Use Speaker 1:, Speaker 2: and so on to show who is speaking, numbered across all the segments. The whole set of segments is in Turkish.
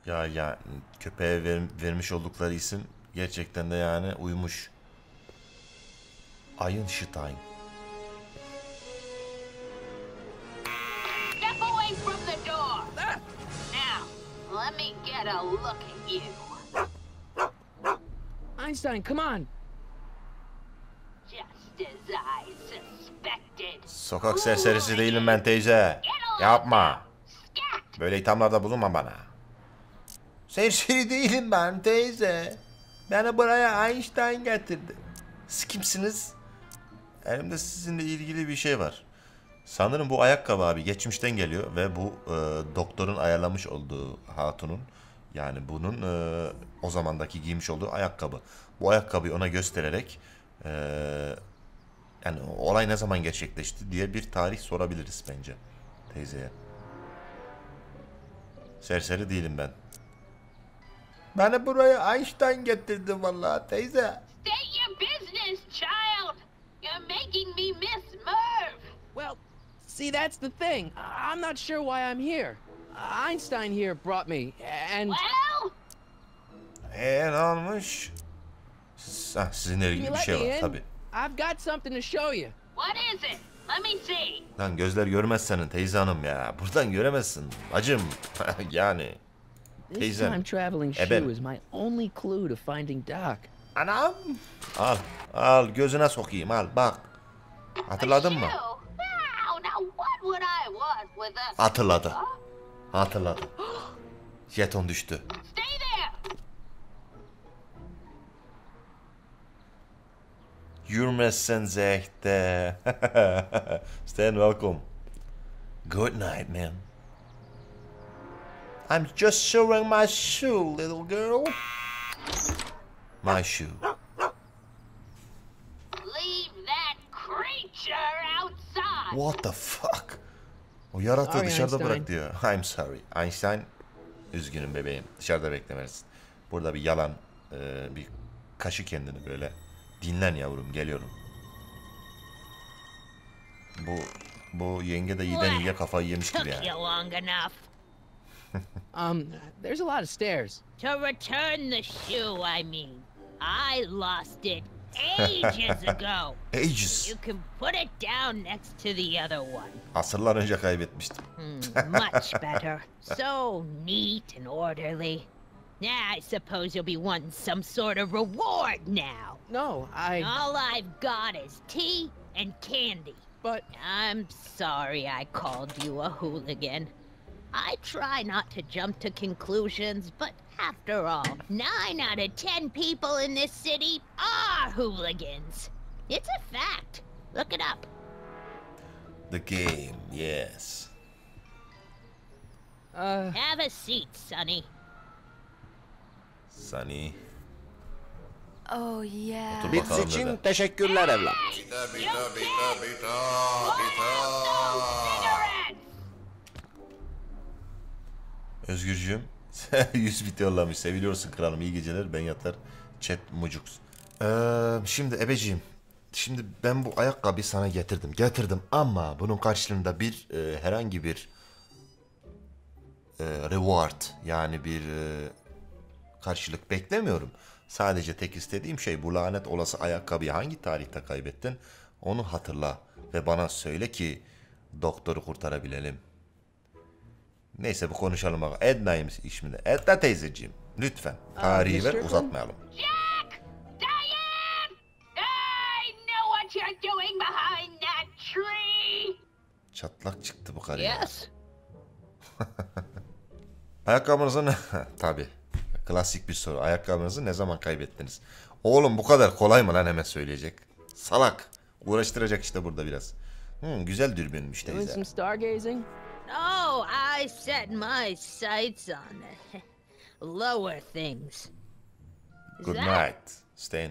Speaker 1: Ya köpeğe vermiş oldukları isim gerçekten de yani uymuş. Einstein.
Speaker 2: Step away from the door. Now, let me get a look at you.
Speaker 3: Einstein, come on.
Speaker 2: Just as I suspected.
Speaker 1: Sokak serserisi değilim ben teyze. Yapma. Böyle ithamlarda bulunma bana. Serseri değilim ben teyze. Beni buraya Einstein getirdi. Siz kimsiniz? Elimde sizinle ilgili bir şey var. Sanırım bu ayakkabı abi geçmişten geliyor ve bu doktorun ayarlamış olduğu hatunun, yani bunun o zamandaki giymiş olduğu ayakkabı. Bu ayakkabıyı ona göstererek yani olay ne zaman gerçekleşti diye bir tarih sorabiliriz bence teyzeye. Serseri değilim ben. Beni buraya Einstein getirdi vallahi teyze.
Speaker 2: State your business, child. You're making me miss Merv.
Speaker 3: Well, see, that's the thing. I'm not sure why I'm here. Einstein here brought me, and...
Speaker 2: Well?
Speaker 1: Ne olmuş? Sizinle ilgili bir şey var tabii.
Speaker 3: I've got something to show you.
Speaker 2: What is it? Let me see.
Speaker 1: Lan gözler görmez senin teyze hanım ya. Buradan göremezsin. Bacım. Yani.
Speaker 3: This
Speaker 1: Teyzem.
Speaker 3: time traveling shoe is my only clue to finding Doc.
Speaker 1: Anam. Al gözüne sokayım al bak. Hatırladın mı?
Speaker 2: Now what would I want with a...
Speaker 1: Hatırladı. Jeton düştü.
Speaker 2: Stay there.
Speaker 1: Yürümezsen zehte. Stan, welcome. Good night, man. I'm just showing my shoe, little girl. My shoe.
Speaker 2: Leave that creature outside.
Speaker 1: What the fuck? O yaratığı
Speaker 3: Sorry,
Speaker 1: dışarıda
Speaker 3: Einstein.
Speaker 1: bırak diyor. I'm sorry. Einstein, üzgünüm bebeğim. Dışarıda beklemelisin. Burada bir yalan, bir kaşı kendini böyle. Dinlen yavrum, geliyorum. Bu yenge de yiden yiye kafayı yemiş gibi
Speaker 2: Took
Speaker 1: yani.
Speaker 2: you long enough.
Speaker 3: There's a lot of stairs.
Speaker 2: To return the shoe, I mean. I lost it ages ago.
Speaker 1: Ages.
Speaker 2: You can put it down next to the other one.
Speaker 1: Asırlar önce kaybetmiştim.
Speaker 2: Much better. So neat and orderly. I suppose you'll be wanting some sort of reward now.
Speaker 3: No,
Speaker 2: All I've got is tea and candy.
Speaker 3: But...
Speaker 2: I'm sorry I called you a hooligan. I try not to jump to conclusions, but after all, 9 out of 10 people in this city are hooligans. It's a fact. Look it up.
Speaker 1: The game, yes.
Speaker 2: Have a seat, Sonny.
Speaker 1: Sunny.
Speaker 4: Oh yeah.
Speaker 1: Otur
Speaker 5: Bits
Speaker 1: bakalım
Speaker 5: için
Speaker 1: dedi.
Speaker 5: teşekkürler evlat.
Speaker 1: Özgürcüğüm 100 bit yollamış. Seviliyorsun kralım. İyi geceler. Ben yatar. Chat mucuks. Şimdi ebeciğim. Şimdi ben bu ayakkabıyı sana getirdim ama bunun karşılığında bir herhangi bir reward, yani bir karşılık beklemiyorum. Sadece tek istediğim şey, bu lanet olası ayakkabıyı hangi tarihte kaybettin onu hatırla ve bana söyle ki doktoru kurtarabilelim. Neyse, bu konuşalım bakalım. Edna'ymış ismini. Edna teyzeciğim lütfen tarihi ver, uzatmayalım.
Speaker 2: Jack! Diane! I know what you're doing behind that tree!
Speaker 1: Çatlak çıktı bu karı ya.
Speaker 2: Yes?
Speaker 1: Ayakkabınızı tabi klasik bir soru. Ayakkabınızı ne zaman kaybettiniz? Oğlum bu kadar kolay mı lan hemen söyleyecek? Salak. Uğraştıracak işte burada biraz. Güzel dürbünmüş
Speaker 3: Doing
Speaker 1: teyze.
Speaker 3: some stargazing?
Speaker 2: No, I set my sights on lower things.
Speaker 1: Good night. Stan.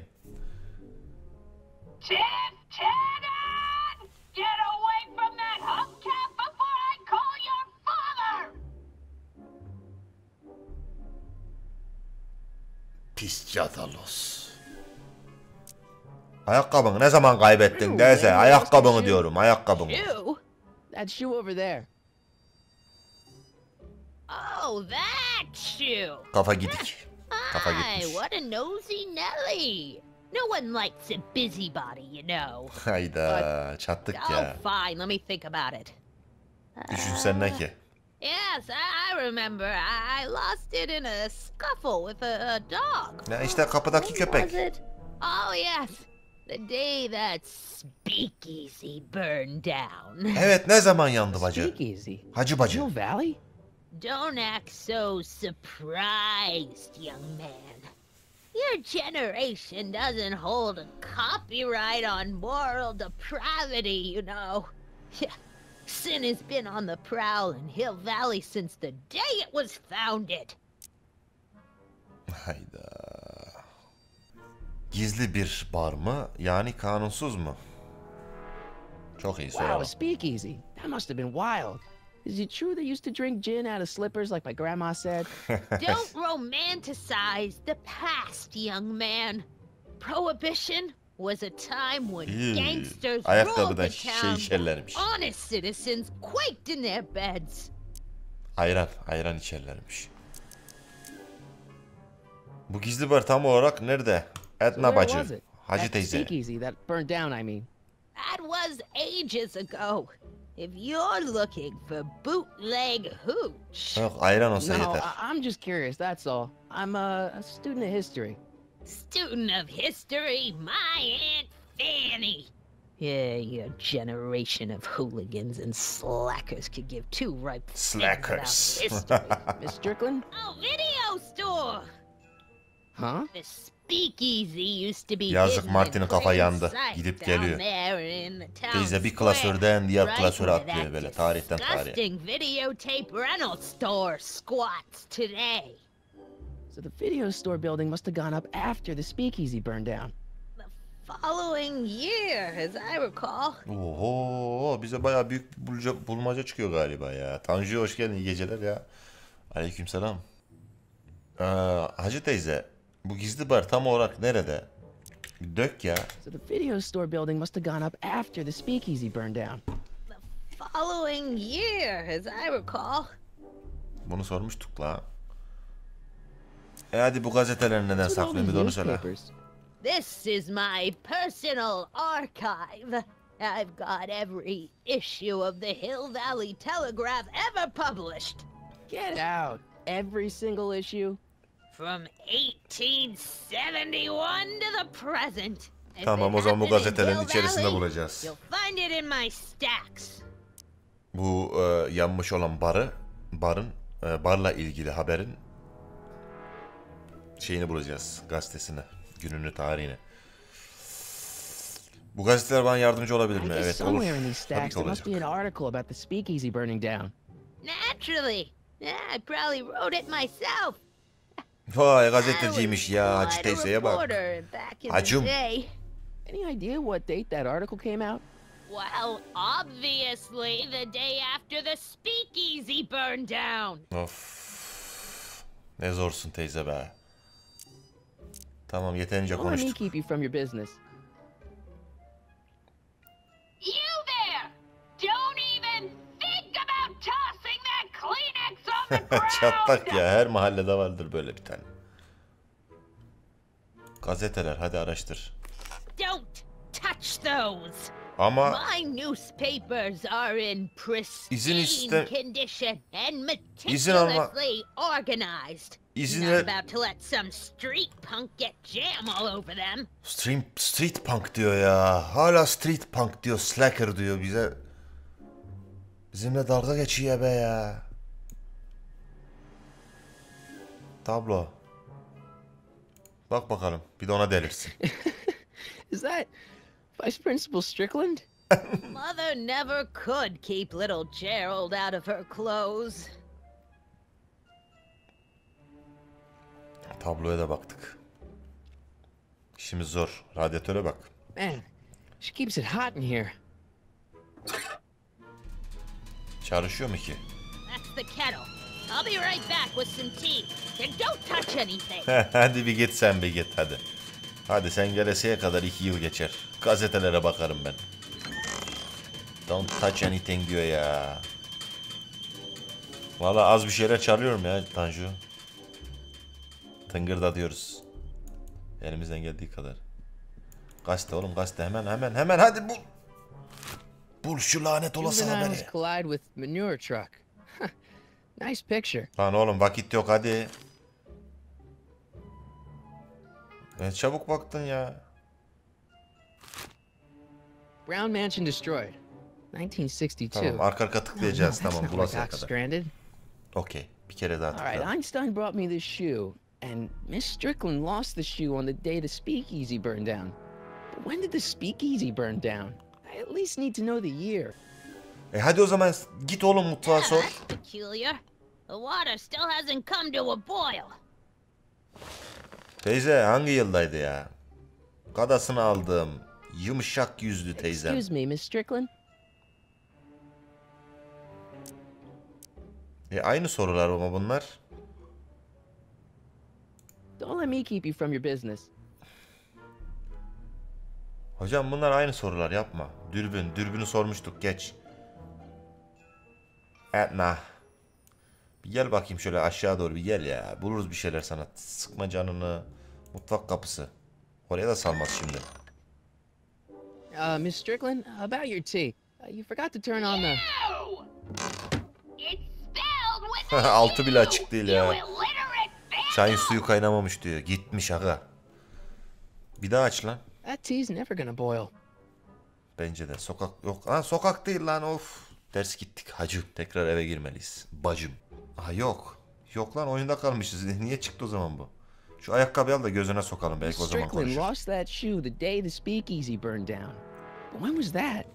Speaker 2: Tedden! Get away from that hubcap before I call your father!
Speaker 1: Pis cadalos. Ayakkabını ne zaman kaybettin teyze? Ayakkabını diyorum, ayakkabını.
Speaker 2: You?
Speaker 3: That shoe over there.
Speaker 2: Oh, that shoe.
Speaker 1: Kafa gidik. Kafa
Speaker 2: Hi,
Speaker 1: gitmiş.
Speaker 2: what a nosy Nelly. No one likes a busybody, you know.
Speaker 1: Hayda çattık
Speaker 2: Oh,
Speaker 1: ya.
Speaker 2: fine. Let me think about it.
Speaker 1: Düşünsen ne ki?
Speaker 2: Yes, I remember. I lost it in a scuffle with a dog.
Speaker 1: Ya işte kapıdaki
Speaker 2: When was
Speaker 1: köpek.
Speaker 2: it? Oh, yes. The day that speakeasy burned down.
Speaker 1: Evet ne zaman yandı bacı?
Speaker 3: Speakeasy.
Speaker 1: Hacı bacı.
Speaker 3: Hill Valley?
Speaker 2: Don't act so surprised, young man. Your generation doesn't hold a copyright on moral depravity, you know. Sin has been on the prowl in Hill Valley since the day it was founded.
Speaker 1: Hayda. Gizli bir bar mı? Yani kanunsuz mu? Çok iyi
Speaker 3: Wow,
Speaker 1: soru.
Speaker 3: a speakeasy. That must have been wild. Is it true they used to drink gin out of slippers like my grandma said?
Speaker 2: Don't romanticize the past, young man. Prohibition was a time when gangsters ruled
Speaker 1: Ayakkabıdan
Speaker 2: the
Speaker 1: şey
Speaker 2: town.
Speaker 1: içerlermiş.
Speaker 2: Honest citizens quaked in their beds.
Speaker 1: Ayran içerlermiş. Bu gizli bar tam olarak nerede? Edna
Speaker 3: Where was
Speaker 1: bacı.
Speaker 3: it?
Speaker 1: Hacı
Speaker 3: That
Speaker 1: teyze.
Speaker 3: speakeasy that burned down, I mean.
Speaker 2: That was ages ago. If you're looking for bootleg hooch,
Speaker 1: Yok ayran olsa
Speaker 3: No,
Speaker 1: yeter.
Speaker 3: I'm just curious, that's all. I'm a student of history.
Speaker 2: student of history, my Aunt Fanny. Yeah, your generation of hooligans and slackers could give two ripe figs
Speaker 1: Slackers.
Speaker 2: about history.
Speaker 3: Miss Strickland?
Speaker 2: Oh, video store.
Speaker 3: Huh?
Speaker 2: The speakeasy used to be
Speaker 1: Yazık,
Speaker 2: hidden in
Speaker 1: Martin'in kafa
Speaker 2: plain
Speaker 1: yandı.
Speaker 2: sight
Speaker 1: Gidip
Speaker 2: down
Speaker 1: geliyor.
Speaker 2: there in the town
Speaker 1: Teyze bir
Speaker 2: square,
Speaker 1: klasörden diğer
Speaker 2: right
Speaker 1: klasöre
Speaker 2: where
Speaker 1: atlıyor
Speaker 2: that
Speaker 1: böyle tarihten tarihe.
Speaker 2: disgusting videotape rental store squats today.
Speaker 3: So the video store building must have gone up after the speakeasy burned down.
Speaker 2: Following year, as I recall.
Speaker 1: Oho bize bayağı büyük bulmaca çıkıyor galiba ya. Tanju hoş geldin, iyi geceler ya. Aleykümselam. Hacı teyze bu gizli bar tam olarak nerede? Bir dök ya.
Speaker 3: So the video store building must have gone up after the speakeasy burned down.
Speaker 2: Following year, as I recall.
Speaker 1: Bunu sormuştuk la. Hadi bu gazeteleri neden
Speaker 3: What's with all
Speaker 1: saklıyorsun bir de
Speaker 3: these
Speaker 1: onu söyle.
Speaker 3: newspapers?
Speaker 2: This is my personal archive. I've got every issue of the Hill Valley Telegraph ever published.
Speaker 3: Get out. Every single issue?
Speaker 2: From 1871 to the present. If
Speaker 1: Tamam,
Speaker 2: it
Speaker 1: o zaman bu
Speaker 2: happened in
Speaker 1: gazetelerin
Speaker 2: Hill
Speaker 1: içerisinde
Speaker 2: Valley,
Speaker 1: bulacağız.
Speaker 2: You'll find it in my stacks.
Speaker 1: Bu yanmış olan barla ilgili haberin şeyini bulacağız, gazetesini, gününü, tarihini. Bu gazeteler bana yardımcı olabilir
Speaker 3: I
Speaker 1: mi?
Speaker 3: guess
Speaker 1: Evet olur.
Speaker 3: somewhere in these
Speaker 1: Tabii
Speaker 3: stacks
Speaker 1: ki
Speaker 3: there must be
Speaker 1: olacak.
Speaker 3: an article about the speakeasy burning down.
Speaker 2: Naturally. Yeah, I probably wrote it myself.
Speaker 1: Vay
Speaker 2: I
Speaker 1: gazeteciymiş
Speaker 2: was
Speaker 1: ya, Hacı
Speaker 2: quite a
Speaker 1: teyzeye bak.
Speaker 2: reporter back in the
Speaker 1: Hacım.
Speaker 2: day.
Speaker 3: Any idea what date that article came out?
Speaker 2: Well, obviously the day after the speakeasy burned down.
Speaker 1: Of. Ne zorsun teyze be. Tamam yeterince
Speaker 3: Don't let me
Speaker 1: konuştuk.
Speaker 3: keep you from your business.
Speaker 2: You there! Don't even think about tossing that Kleenex on the ground!
Speaker 1: Çatlak ya, her mahallede vardır böyle bir tane. Gazeteler hadi araştır.
Speaker 2: Don't touch those!
Speaker 1: Ama
Speaker 2: My newspapers are in
Speaker 1: İzin
Speaker 2: pristine
Speaker 1: iste-
Speaker 2: condition and
Speaker 1: İzin alma-
Speaker 2: meticulously organized.
Speaker 1: İzin
Speaker 2: Not
Speaker 1: ver-
Speaker 2: about to let some street punk get jam all over them.
Speaker 1: Street punk diyor ya. Hala street punk diyor, slacker diyor bize. Bizimle dalga geçiyor be ya. Tablo. Bak bakalım, bir de ona delirsin.
Speaker 3: Is that Vice Principal Strickland?
Speaker 2: Mother never could keep little Gerald out of her clothes.
Speaker 1: Tabloya da baktık. İşimiz zor. Radyatöre bak.
Speaker 3: Man, she keeps it hot in here.
Speaker 1: Çalışıyor mu ki?
Speaker 2: That's the kettle. I'll be right back with some tea. And don't touch anything.
Speaker 1: Hadi bir git sen bir git hadi. Hadi sen gelesiye kadar 2 yıl geçer. Gazetelere bakarım ben. Don't touch anything diyor ya. Vallahi az bir şeyler çalıyorum ya Tanju. Tıngırda diyoruz. Elimizden geldiği kadar. Gazete oğlum, gazete, hemen hadi bul. Bul şu lanet olası haberi.
Speaker 3: Collide with manure truck. Nice picture.
Speaker 1: Lan oğlum vakit yok hadi. Ne çabuk baktın ya.
Speaker 3: Brown mansion destroyed. 1962.
Speaker 1: Tamam arka tıklayacağız, tamam bulasıya kadar.
Speaker 3: Stranded.
Speaker 1: Okey, bir kere daha
Speaker 3: All right,
Speaker 1: tıklayalım.
Speaker 3: Einstein brought me this shoe, and Miss Strickland lost the shoe on the day the speakeasy burned down. But when did the speakeasy burn down? I at least need to know the year.
Speaker 1: Hadi o zaman git oğlum mutfağa sor.
Speaker 2: That's peculiar. The water still hasn't come to a boil.
Speaker 1: Teyze hangi yıldaydı ya? Kadasını aldım. Yumuşak yüzlü teyzem.
Speaker 3: Excuse me, Miss Strickland.
Speaker 1: Aynı sorular ama bunlar.
Speaker 3: Don't let me keep you from your business.
Speaker 1: Hocam bunlar aynı sorular, yapma. Dürbünü sormuştuk, geç. Edna. Bir gel bakayım şöyle aşağı doğru bir gel ya. Buluruz bir şeyler sana. Sıkma canını. Mutfak kapısı. Oraya da salmaz şimdi.
Speaker 3: Miss Strickland, about your tea. You forgot to turn on the...
Speaker 1: Altı bile açık değil ya. Çayın suyu kaynamamış diyor. Gitmiş aga. Bir daha aç lan.
Speaker 3: That tea's never gonna boil.
Speaker 1: Bence de sokak yok. Ha sokak değil lan, of. Ders gittik Hacı. Tekrar eve girmeliyiz. Bacım. Aha yok. Yok lan, oyunda kalmışız. Niye çıktı o zaman bu? Şu ayakkabıyı al da gözüne sokalım, belki o zaman
Speaker 3: Strickland
Speaker 1: konuşur.
Speaker 3: lost that shoe the day the speakeasy burned down. But when was that?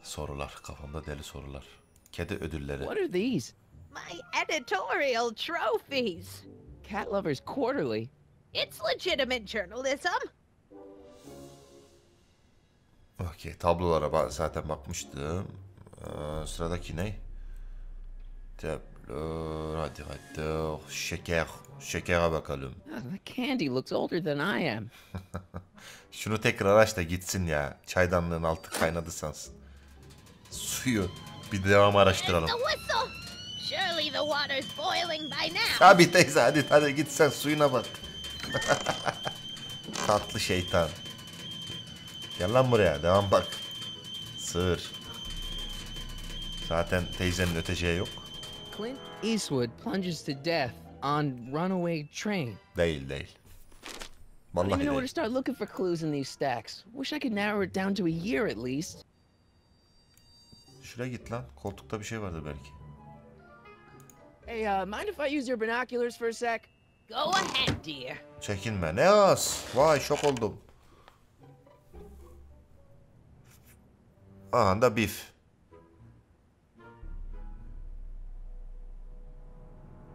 Speaker 1: Sorular. Kafamda deli sorular. Kedi ödülleri.
Speaker 3: What are these?
Speaker 2: My editorial trophies.
Speaker 3: Cat Lovers Quarterly.
Speaker 2: It's legitimate journalism.
Speaker 1: Okey, tablolara zaten bakmıştım. Sıradaki ne? Tablo. Hadi. Oh, şekere bakalım.
Speaker 3: The candy looks older than I am.
Speaker 1: Şunu tekrar aç da gitsin ya. Çaydanlığın altı kaynadı sansın. Suyu bir devam araştıralım.
Speaker 2: The whistle. Surely the water's boiling by now.
Speaker 1: Abi teyze hadi git sen suyuna bak. Tatlı şeytan. Gel lan buraya, devam bak. Sığır. Zaten teyzenin öteceği yok.
Speaker 3: Clint Eastwood plunges to death on runaway train.
Speaker 1: Değil.
Speaker 3: I don't
Speaker 1: Vallahi
Speaker 3: even know where to
Speaker 1: değil.
Speaker 3: start looking for clues in these stacks. Wish I could narrow it down to a year at least.
Speaker 1: Şuraya git lan. Koltukta bir şey vardır belki.
Speaker 3: Hey, mind if I use your binoculars for a sec?
Speaker 2: Go ahead, dear.
Speaker 1: Çekinme. Ne az. Vay şok oldum. Aha da beef.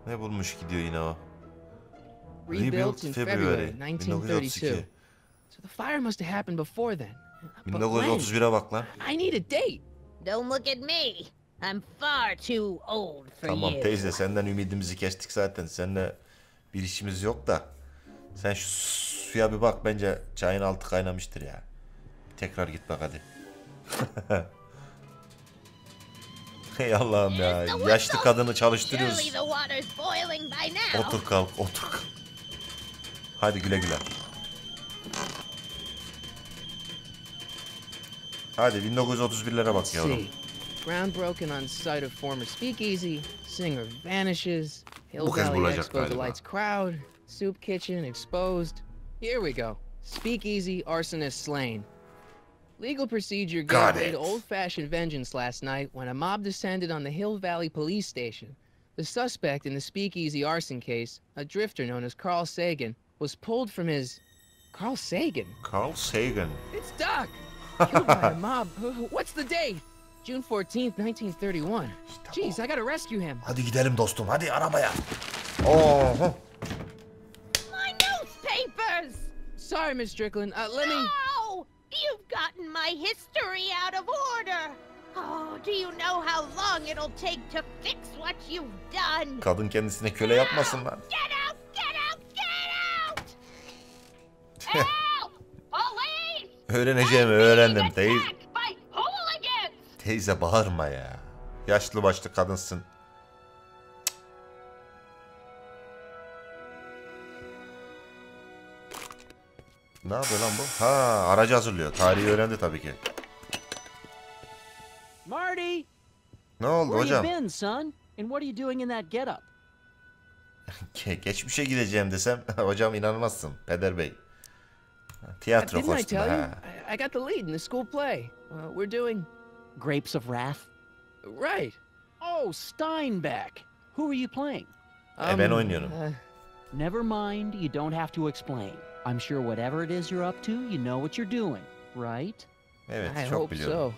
Speaker 1: Ne bulmuş gidiyor yine o.
Speaker 3: Rebuilt in February 1932.
Speaker 1: 1932.
Speaker 3: So the fire must have happened before then. But when?
Speaker 1: 1931'e bak lan.
Speaker 3: I need a date.
Speaker 2: Don't look at me. I'm far too old for
Speaker 1: Tamam
Speaker 2: you.
Speaker 1: teyze, senden ümidimizi kestik zaten. Seninle bir işimiz yok da. Sen şu suya bir bak, bence çayın altı kaynamıştır ya. Tekrar git bak hadi. Hey Allah'ım ya. Yaşlı kadını çalıştırıyoruz.
Speaker 2: Surely the water's boiling by now.
Speaker 1: Otur kalk. Hadi güle güle. Hadi 1931'lere bak yavrum.
Speaker 3: See. Ground broken on site of former speakeasy. Singer vanishes. Hill
Speaker 1: Bu kez
Speaker 3: Valley
Speaker 1: bulacak
Speaker 3: Expo
Speaker 1: galiba.
Speaker 3: delights crowd. Soup kitchen exposed. Here we go. Speakeasy arsonist slain. Legal procedure
Speaker 1: Got
Speaker 3: gave way
Speaker 1: it.
Speaker 3: to old-fashioned vengeance last night when a mob descended on the Hill Valley police station. The suspect in the speakeasy arson case, a drifter known as Carl Sagan, was pulled from his... Carl Sagan?
Speaker 1: Carl Sagan.
Speaker 3: It's Doc! Killed by a mob. What's the date? June 14th, 1931. Jeez, I gotta rescue him.
Speaker 1: Hadi gidelim dostum. Hadi arabaya. Oh.
Speaker 2: My newspapers.
Speaker 3: Sorry, Miss Strickland. Let me...
Speaker 2: No! You've gotten my history out of order. Oh, do you know how long it'll take to fix what you've done?
Speaker 1: Kadın kendisine köle yapmasın lan.
Speaker 2: Get out! Get out! Get out! Help! Police!
Speaker 1: Öğreneceğimi öğrendim teyze.
Speaker 2: Attacked by hooligans!
Speaker 1: Teyze bağırma ya. Yaşlı başlı kadınsın. Ne yapıyor lan bu? Ha, aracı hazırlıyor. Tarihi öğrendi tabii ki.
Speaker 5: Marty,
Speaker 1: Ne oldu
Speaker 5: where you
Speaker 1: hocam?
Speaker 5: been, son? And what are you doing in that getup?
Speaker 1: Geçmişe gideceğim desem hocam inanmazsın Peder Bey. Tiyatro
Speaker 3: Didn't I
Speaker 1: kostümü
Speaker 3: tell you?
Speaker 1: ha.
Speaker 3: I got the lead in the school play. We're doing...
Speaker 5: Grapes of Wrath?
Speaker 3: Right.
Speaker 5: Oh, Steinbeck. Who are you playing?
Speaker 1: Ben oynuyorum.
Speaker 5: Never mind, you don't have to explain. I'm sure whatever it is you're up to, you know what you're doing, right?
Speaker 1: Evet,
Speaker 3: I
Speaker 1: çok
Speaker 3: hope
Speaker 1: biliyorum.
Speaker 3: so.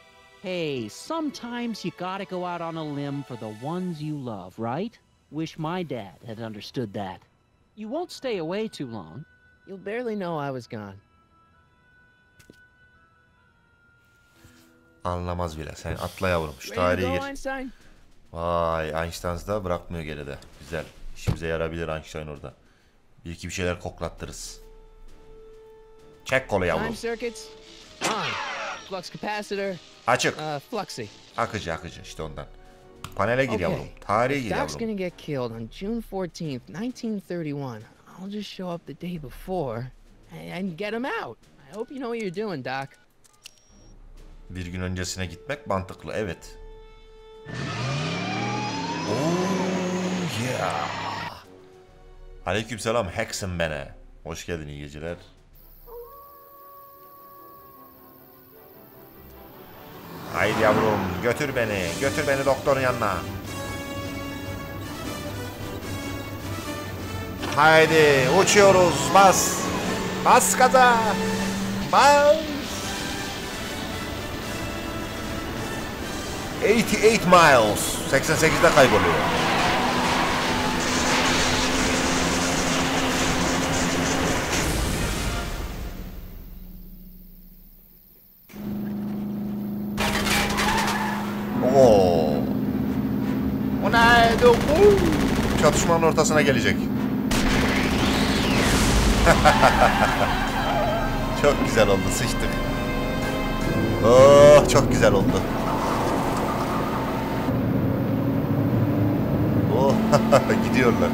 Speaker 5: Hey, sometimes you gotta go out on a limb for the ones you love, right? Wish my dad had understood that. You won't stay away too long.
Speaker 3: You'll barely know I was gone.
Speaker 1: Anlamaz bile. Sen atla yavrum. Şu
Speaker 3: Ready to
Speaker 1: tarihe
Speaker 3: go,
Speaker 1: gir.
Speaker 3: Einstein?
Speaker 1: Vay, Einstein da bırakmıyor geride. Güzel. İşimize yarabilir Einstein orada. Bir iki bir şeyler koklattırız. Çek kolu yavrum.
Speaker 3: Time circuits on. Flux capacitor.
Speaker 1: Açık.
Speaker 3: Fluxy.
Speaker 1: Akıcı işte ondan. Panele gir yavrum. Tarihe gir
Speaker 3: Doc's
Speaker 1: yavrum.
Speaker 3: gonna get killed on June 14th, 1931. I'll just show up the day before and get him out. I hope you know what you're doing, Doc.
Speaker 1: Bir gün öncesine gitmek mantıklı. Evet. Oh yeah. Aleykümselam Hexen Beni. Hoş geldin, iyi geceler. Haydi yavrum, götür beni doktorun yanına. Haydi uçuyoruz, bas gaza, bas. 88 miles, 88'de kayboluyor. Oo. O neydi bu? Çatışmanın ortasına gelecek. Çok güzel oldu, sıçtık. Oh, çok güzel oldu. Oh, gidiyorlar.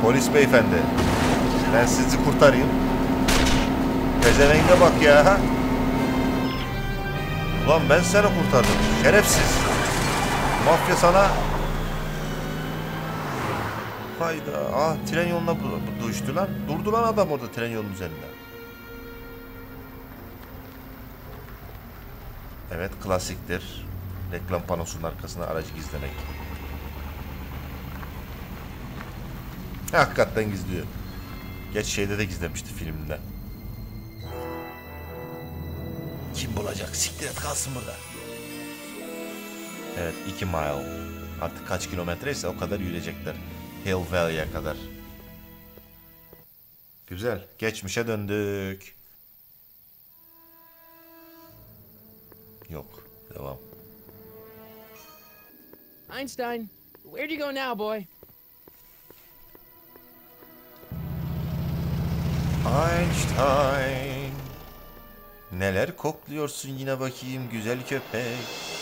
Speaker 1: Polis beyefendi, ben sizi kurtarayım. Pezevenge bak ya. Ulan ben seni kurtardım. Şerefsiz. Mafya sana. Hayda. Ah, tren yoluna düştü lan. Durdu lan adam orada tren yolunun üzerinde. Evet, klasiktir. Reklam panosunun arkasına aracı gizlemek. Hakikaten gizliyor. Geç şeyde de gizlemişti filminde. Kim bulacak? Siktir et, kalsın burada. Evet, 2 mile. Artık kaç kilometreyse o kadar yürüyecekler. Hill Valley'e kadar. Güzel. Geçmişe döndük. Yok. Devam.
Speaker 3: Einstein, where'd you go now, boy?
Speaker 1: Einstein. Neler kokluyorsun yine bakayım güzel köpek.